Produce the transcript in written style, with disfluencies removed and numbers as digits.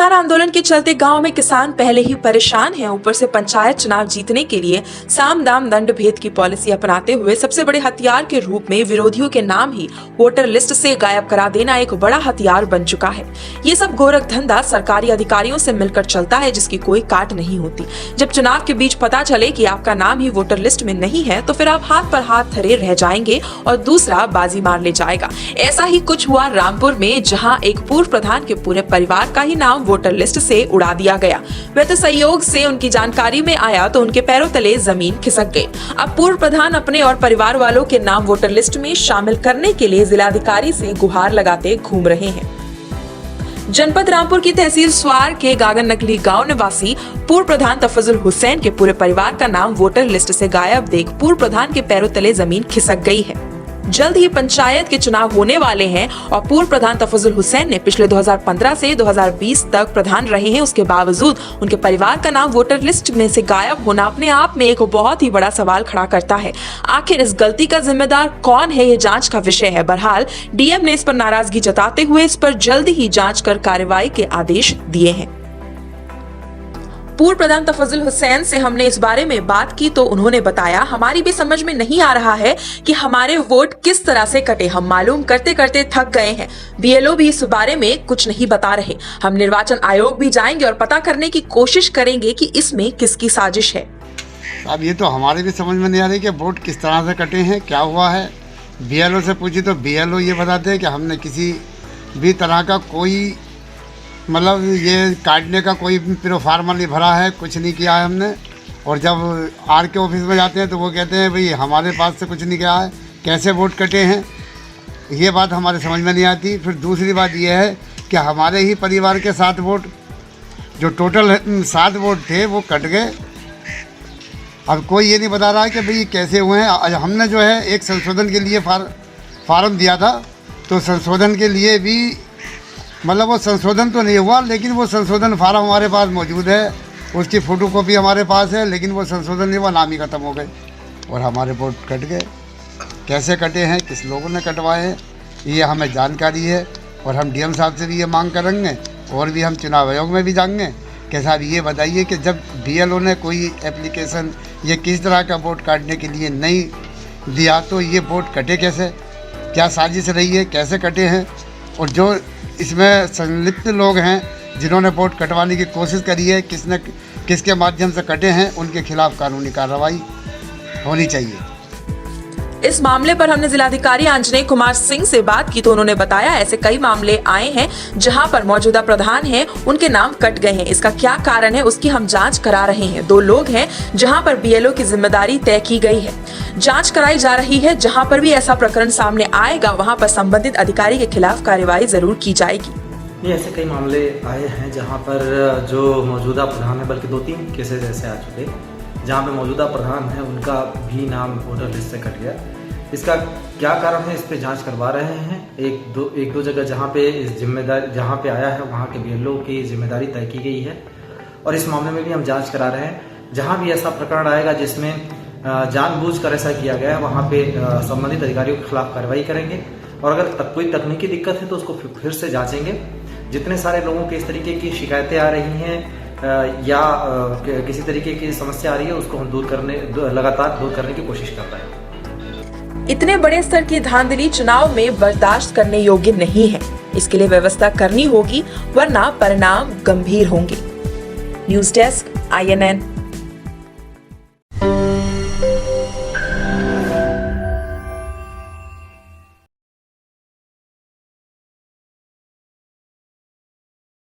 किसान आंदोलन के चलते गांव में किसान पहले ही परेशान हैं, ऊपर से पंचायत चुनाव जीतने के लिए साम दाम दंड भेद की पॉलिसी अपनाते हुए सबसे बड़े हथियार के रूप में विरोधियों के नाम ही वोटर लिस्ट से गायब करा देना एक बड़ा हथियार बन चुका है। ये सब गोरख धंधा सरकारी अधिकारियों से मिलकर चलता है, जिसकी कोई काट नहीं होती। जब चुनाव के बीच पता चले कि आपका नाम ही वोटर लिस्ट में नहीं है तो फिर आप हाथ पर हाथ धरे रह जाएंगे और दूसरा बाजी मार ले जाएगा। ऐसा ही कुछ हुआ रामपुर में, जहाँ एक पूर्व प्रधान के पूरे परिवार का ही नाम वोटर लिस्ट से उड़ा दिया गया। वह तो संयोग से उनकी जानकारी में आया तो उनके पैरों तले जमीन खिसक गई। अब पूर्व प्रधान अपने और परिवार वालों के नाम वोटर लिस्ट में शामिल करने के लिए जिलाधिकारी से गुहार लगाते घूम रहे हैं। जनपद रामपुर की तहसील स्वार के गागन नकली गांव निवासी पूर्व प्रधान तफजुल हुसैन के पूरे परिवार का नाम वोटर लिस्ट से गायब देख पूर्व प्रधान के पैरों तले जमीन खिसक गई है। जल्द ही पंचायत के चुनाव होने वाले हैं और पूर्व प्रधान तफजुल हुसैन ने पिछले 2015 से 2020 तक प्रधान रहे हैं। उसके बावजूद उनके परिवार का नाम वोटर लिस्ट में से गायब होना अपने आप में एक बहुत ही बड़ा सवाल खड़ा करता है। आखिर इस गलती का जिम्मेदार कौन है, ये जांच का विषय है। बहरहाल डीएम ने इस पर नाराजगी जताते हुए इस पर जल्द ही जांच कर कार्रवाई के आदेश दिए हैं। पूर्व प्रधान तफजुल हुसैन से हमने इस बारे में बात की तो उन्होंने बताया, हमारी भी समझ में नहीं आ रहा है कि हमारे वोट किस तरह से कटे। हम मालूम करते करते थक गए हैं। बीएलओ भी इस बारे में कुछ नहीं बता रहे। हम निर्वाचन आयोग भी जाएंगे और पता करने की कोशिश करेंगे कि इसमें किसकी साजिश है। अब ये तो हमारे भी समझ में नहीं आ रही कि वोट किस तरह से कटे हैं, क्या हुआ है। बीएलओ से पूछी तो बीएलओ ये बताते हैं कि हमने किसी भी तरह का कोई मतलब ये काटने का कोई प्रोफार्मा नहीं भरा है, कुछ नहीं किया है हमने। और जब आर के ऑफिस में जाते हैं तो वो कहते हैं भाई हमारे पास से कुछ नहीं किया है, कैसे वोट कटे हैं, ये बात हमारे समझ में नहीं आती। फिर दूसरी बात ये है कि हमारे ही परिवार के 7 वोट, जो टोटल 7 वोट थे वो कट गए। अब कोई ये नहीं बता रहा है कि भाई कैसे हुए हैं। हमने जो है एक संशोधन के लिए फार्म दिया था, तो संशोधन के लिए भी मतलब वो संशोधन तो नहीं हुआ, लेकिन वो संशोधन फार्म हमारे पास मौजूद है, उसकी फ़ोटोकॉपी हमारे पास है, लेकिन वो संशोधन नहीं हुआ, नाम ही ख़त्म हो गए और हमारे वोट कट गए। कैसे कटे हैं, किस लोगों ने कटवाए हैं, ये हमें जानकारी है। और हम डीएम साहब से भी ये मांग करेंगे और भी हम चुनाव आयोग में भी जाएंगे कि साहब ये बताइए कि जब बीएलओ ने कोई एप्लीकेशन ये किस तरह का वोट काटने के लिए नहीं दिया तो ये वोट कटे कैसे, क्या साजिश रही है, कैसे कटे हैं। और जो इसमें संलिप्त लोग हैं जिन्होंने वोट कटवाने की कोशिश करी है, किसके माध्यम से कटे हैं, उनके खिलाफ कानूनी कार्रवाई होनी चाहिए। इस मामले पर हमने जिलाधिकारी आंजनेय कुमार सिंह से बात की तो उन्होंने बताया ऐसे कई मामले आए हैं जहां पर मौजूदा प्रधान हैं उनके नाम कट गए हैं। इसका क्या कारण है उसकी हम जांच करा रहे हैं। 2 लोग हैं जहां पर बीएलओ की जिम्मेदारी तय की गई है, जांच कराई जा रही है। जहां पर भी ऐसा प्रकरण सामने आएगा वहां पर संबंधित अधिकारी के खिलाफ कार्रवाई जरूर की जाएगी। ये ऐसे कई मामले आए हैं जहाँ पर जो मौजूदा प्रधान है, बल्कि 2-3 केसेस ऐसे आ चुके जहाँ पे मौजूदा प्रधान है उनका भी नाम वोटर लिस्ट से कट गया। इसका क्या कारण है, इस पे जांच करवा रहे हैं। एक दो जगह जहाँ पे जहाँ पे आया है वहाँ के बीएलओ की जिम्मेदारी तय की गई है और इस मामले में भी हम जांच करा रहे हैं। जहाँ भी ऐसा प्रकरण आएगा जिसमें जानबूझकर ऐसा किया गया है वहाँ पे संबंधित अधिकारियों के खिलाफ कार्रवाई करेंगे और अगर कोई तकनीकी दिक्कत है तो उसको फिर से जांचेंगे। जितने सारे लोगों के इस तरीके की शिकायतें आ रही हैं या किसी तरीके की समस्या आ रही है उसको हम लगातार दूर करने की कोशिश कर रहे हैं। इतने बड़े स्तर की धांधली चुनाव में बर्दाश्त करने योग्य नहीं है। इसके लिए व्यवस्था करनी होगी वरना परिणाम गंभीर होंगे। News desk INN।